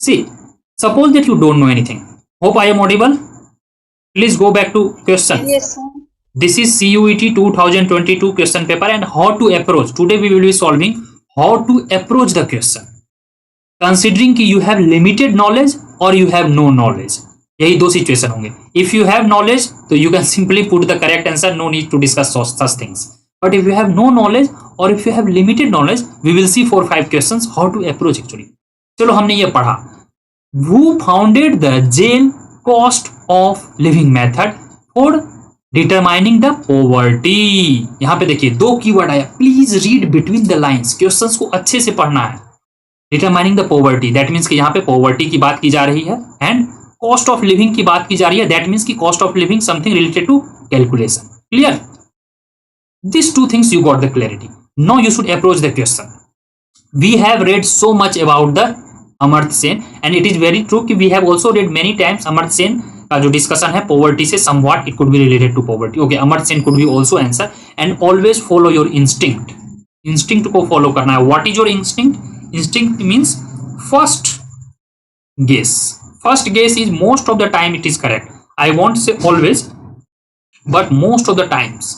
See, suppose that you don't know anything. Hope I am audible. Please go back to question. Yes, sir. This is CUET 2022 question paper and how to approach. Today we will be solving how to approach the question. Considering कि you have limited knowledge or you have no knowledge. यही दो situation होंगे. If you have knowledge, तो you can simply put the correct answer. No need to discuss such things. But if you have no knowledge or if you have limited knowledge, we will see 4-5 questions how to approach actually. चलो हमने ये पढ़ा. Who founded the jail cost of living method for determining the poverty? यहाँ पे देखिए दो keyword आया. Please read between the lines. Questions को अच्छे से पढ़ना है. Determining the poverty, that means कि यहाँ पे पॉवर्टी की बात की जा रही है एंड कॉस्ट ऑफ लिविंग की बात की जा रही है. दैट मीन्स कि cost of living something related to calculation. Clear? These two things you got the clarity. Now you should approach the question. We have read so much about the Amartya Sen and it is very true कि we have also read many times Amartya Sen का जो discussion है poverty से somewhat it could be related to poverty. Okay, Amartya Sen could be also answer and always follow your instinct. Instinct को follow करना है. What is your instinct? Instinct means first guess. First guess is most of the time it is correct. I won't say always, but most of the times.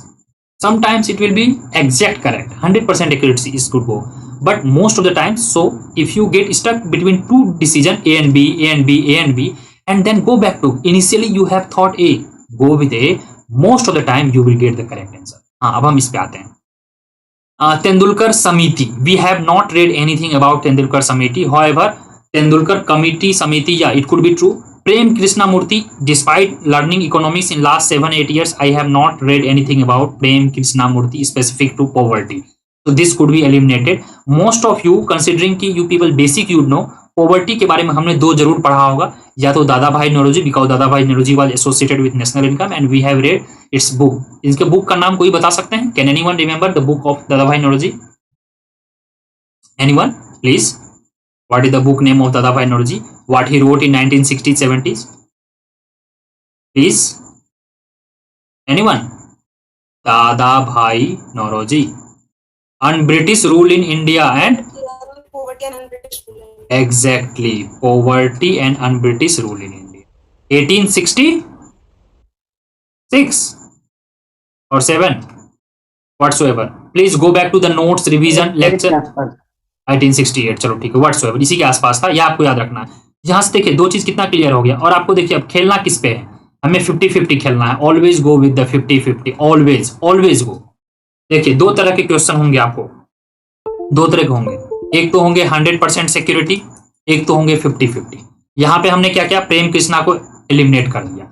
Sometimes it will be exact correct. 100% accuracy is good go. But most of the time, so if you get stuck between two decision A and B, A and B, A and B, and then go back to initially you have thought A, go with A. Most of the time you will get the correct answer. हाँ, अब हम इस पे आते हैं. Tendulkar Samiti. We have not read anything about Tendulkar Samiti. However, Tendulkar Committee Samiti, yeah, it could be true. Prem Krishnamurthy, despite learning economics in last 7-8 years, I have not read anything about Prem Krishnamurthy specific to poverty. So this could be eliminated. Most of you, considering कि you people basic you know, poverty के बारे में हमने दो जरूर पढ़ा होगा. या तो दादा भाई नौरोजी, because दादा भाई Naoroji was associated with national income and we have read its book. इसके बुक का नाम कोई बता सकते हैं? Can anyone remember the book of दादा भाई Naoroji? Anyone? Please. What is the book name of Dada Bhai Naoroji? What he wrote in 1960s, 70s? Please. Anyone? Dada Bhai Naoroji. Un-British rule in India and? Poverty and un-British rule. Exactly. Poverty and un-British rule in India. 1866 or 7? Whatsoever. Please go back to the notes, revision, lecture. 1868. चलो ठीक है, whatsoever इसी के आसपास था. यह आपको याद रखना है. यहाँ से देखिए दो चीज कितना क्लियर हो गया. और आपको देखिए अब खेलना किस पे है. हमें 50-50 खेलना है. Always go with the 50-50. Always go. देखिए दो तरह के क्वेश्चन होंगे आपको. दो तरह के होंगे. एक तो होंगे 100% सिक्योरिटी, एक तो होंगे 50-50. यहाँ पे हमने क्या किया, प्रेम कृष्णा को एलिमिनेट कर दिया.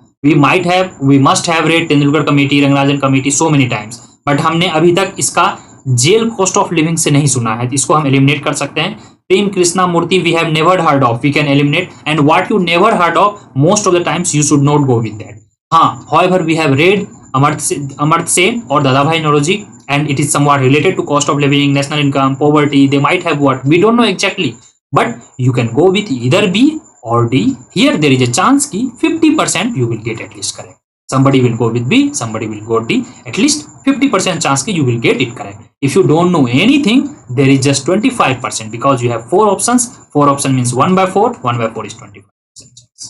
We must have read Tendulkar committee, Rangarajan committee so many times, but हमने अभी तक इसका जेल कॉस्ट ऑफ लिविंग से नहीं सुना है. इसको हम एलिमिनेट कर सकते हैं. Prem Krishna Murthy we have never heard of, we can eliminate. And what you never heard of, most of the times you should not go with that. हाँ, however we have read Amartya Sen or Dada Bhai Naoroji and it is somewhat related to cost of living, national income, poverty. They might have what we don't know exactly, but you can go with either B or D. Here there is a chance ki 50% you will get at least correct. Somebody will go with B, somebody will go D. At least 50% chance ki you will get it correct. If you don't know anything, there is just 25% because you have 4 options. 4 option means 1/4. 1/4 is 25% chance.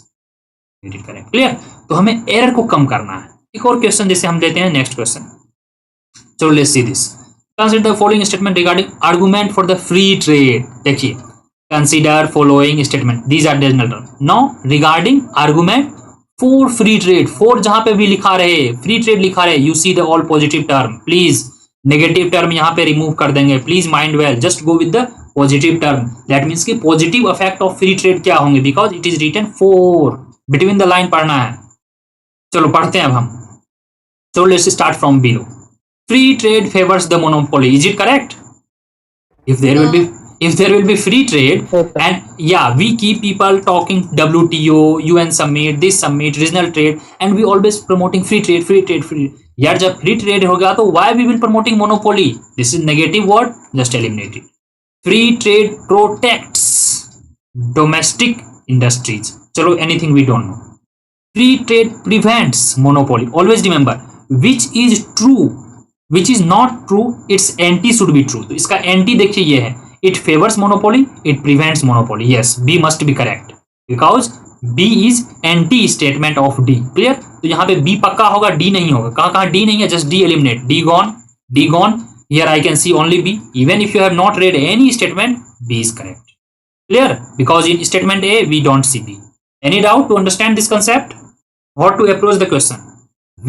Get it correct. Clear? तो हमें error को कम करना है. एक और question जैसे हम लेते हैं नेक्स्ट क्वेश्चन. चलो let's see this. Consider the following statement regarding argument for the free trade. देखिए, consider following statement. These are designated term. Now regarding argument for free trade. For जहां पे भी लिखा रहे, फ्री ट्रेड लिखा रहे, you see the all positive term. Please negative term यहाँ पे रिमूव कर देंगे. Please mind well, just go with the positive term. That means कि positive effect of free trade क्या होंगे, because it is written for. Between the line पढ़ना है. चलो पढ़ते हैं अब हम. So let's start from below. Free trade favors the monopoly. Is it correct? If there will be free trade, and yeah, we keep people talking WTO, UN summit, this summit, regional trade, and we always promoting free trade. यार जब free trade होगा तो why we will promoting monopoly? This is negative word. Just eliminate it. Free trade protects domestic industries. चलो anything we don't know. Free trade prevents monopoly. Always remember. Which is true, which is not true, its anti should be true. तो इसका anti देखिए ये है. It favors monopoly, it prevents monopoly. Yes, B must be correct. Because B is anti statement of D. Clear? तो यहाँ पे B पक्का होगा, डी नहीं होगा। कहाँ कहाँ डी नहीं है? Just D eliminate, D gone, D gone. Here I can see only B. Even if you have not read any statement, B is correct. Clear? Because in statement A, we don't see B. Any doubt to understand this concept? How to approach the question?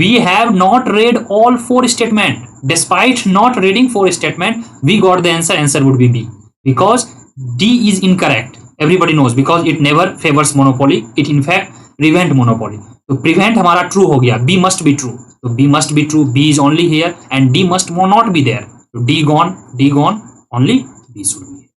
We have not read all 4 statements. Despite not reading 4 statements, we got the answer. Answer would be B. Because D is incorrect. Everybody knows, because it never favors monopoly. It in fact prevent monopoly. तो prevent हमारा true हो गया. B must be true. So B must be true. B is only here and D must not be there. So D gone. Only B should be here.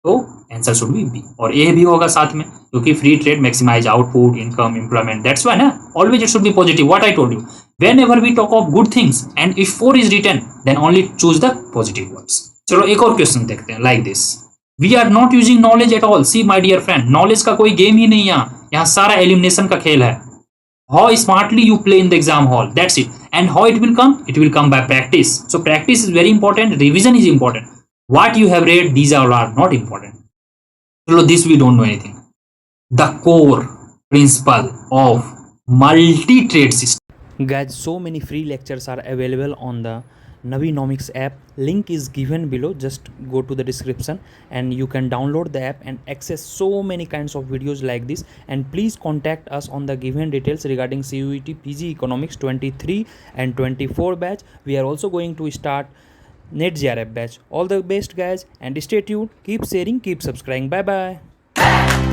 तो answer should be B. और A भी होगा साथ में, क्योंकि free trade maximise output, income, employment. That's why ना always it should be positive. What I told you, whenever we talk of good things and if 4 is written then only choose the positive words. चलो एक और question देखते हैं like this. We are not using knowledge at all. See my dear friend, knowledge का कोई game ही नहीं है यहाँ सारा एलिमिनेशन का खेल है। How smartly you play in the exam hall, that's it. And how it will come? It will come by practice. So practice is very important, revision is important. What you have read, these are not important. So this we don't know anything. The core principle of multi-trade system. Guys, so many free lectures are available on the Navinomics app. Link is given below. Just go to the description and you can download the app and access so many kinds of videos like this. And please contact us on the given details regarding CUET PG Economics 23 and 24 batch. We are also going to start NET JRF batch. All the best guys and stay tuned. Keep sharing, keep subscribing. Bye bye.